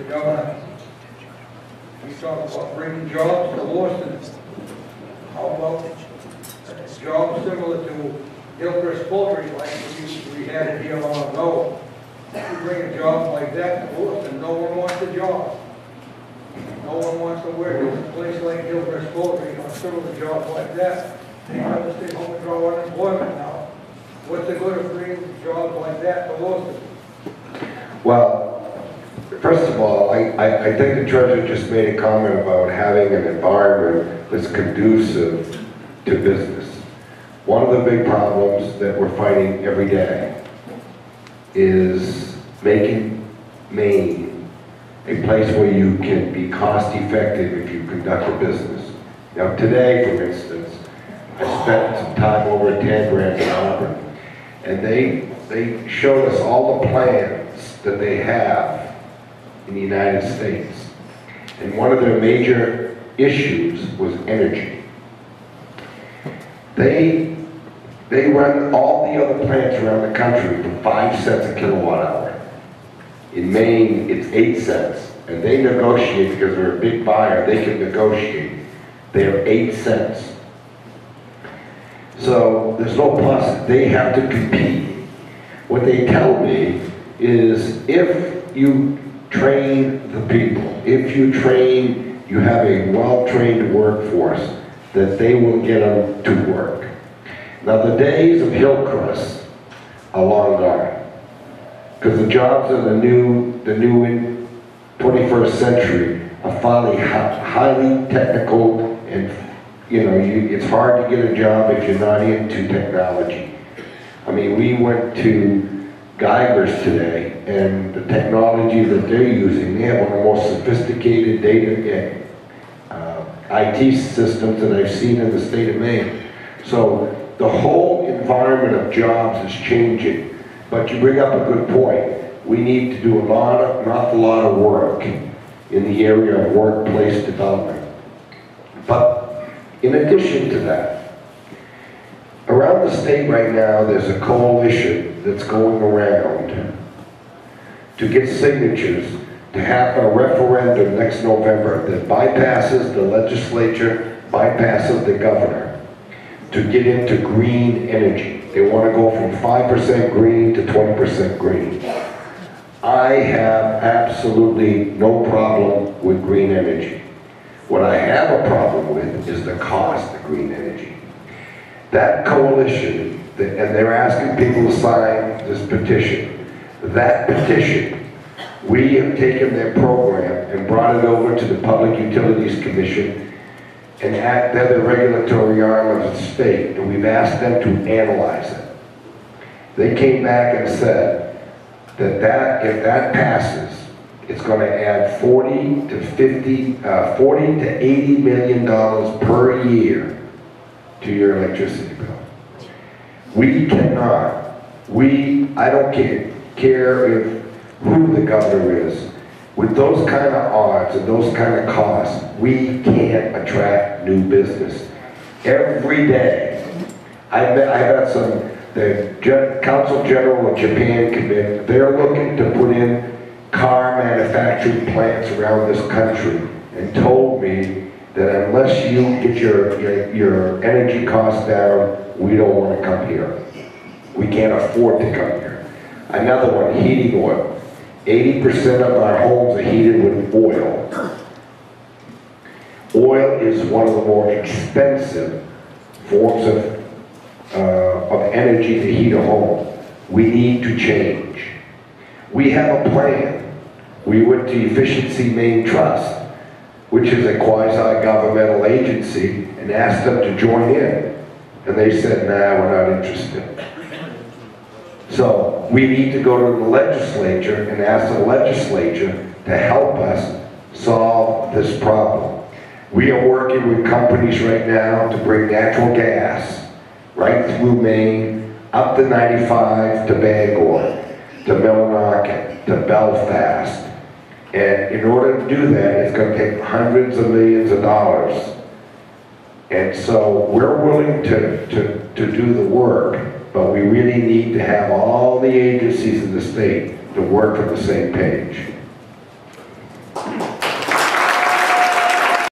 the governor, we talked about bringing jobs to Boston. How about a job similar to Hillcrest Poultry, like we had it here long ago? If you bring a job like that to Boston, no one wants a job. No one wants to work in a place like Hillcrest Poultry or similar jobs like that. They have to stay home and draw unemployment now. What's the good of bringing jobs like that to Boston? Well, first of all, I think the treasurer just made a comment about having an environment that's conducive to business. One of the big problems that we're fighting every day is making Maine a place where you can be cost effective if you conduct a business. Now today, for instance, I spent some time over at Tan Branch in Auburn, and they showed us all the plans that they have in the United States. And one of their major issues was energy. They run all the other plants around the country for 5 cents a kilowatt hour. In Maine, it's 8 cents. And they negotiate, because they're a big buyer, they can negotiate. They're 8 cents. So there's no plus. They have to compete. What they tell me is if you train the people, if you have a well-trained workforce, that they will get them to work. Now the days of Hillcrest are long gone, because the jobs of the new 21st century are highly technical, and it's hard to get a job if you're not into technology. I mean, we went to Geiger's today, and the technology that they're using, they have one of the most sophisticated data IT systems that I've seen in the state of Maine. So the whole environment of jobs is changing. But you bring up a good point. We need to do an awful lot of work in the area of workplace development. But in addition to that, around the state right now, there's a coalition that's going around to get signatures to have a referendum next November that bypasses the legislature, bypasses the governor, to get into green energy. They want to go from 5% green to 20% green. I have absolutely no problem with green energy. What I have a problem with is the cost of green energy. That coalition, and they're asking people to sign this petition. That petition, we have taken their program and brought it over to the Public Utilities Commission, and they're the regulatory arm of the state, and we've asked them to analyze it. They came back and said that if that passes, it's going to add $40 to $80 million per year to your electricity bill. We cannot, I don't care if who the governor is, with those kind of odds and those kind of costs, we can't attract new business. Every day, I've had the Council General of Japan come in, they're looking to put in car manufacturing plants around this country, and told me that unless you get your energy costs down, we don't want to come here. We can't afford to come here. Another one, heating oil. 80% of our homes are heated with oil. Oil is one of the more expensive forms of energy to heat a home. We need to change. We have a plan. We went to Efficiency Maine Trust, which is a quasi-governmental agency, and asked them to join in. And they said, nah, we're not interested. So we need to go to the legislature and ask the legislature to help us solve this problem. We are working with companies right now to bring natural gas right through Maine, up to 95 to Bangor, to Millinocket, to Belfast. And in order to do that, it's going to take hundreds of millions of dollars. And so we're willing to do the work, but we really need to have all the agencies in the state to work on the same page.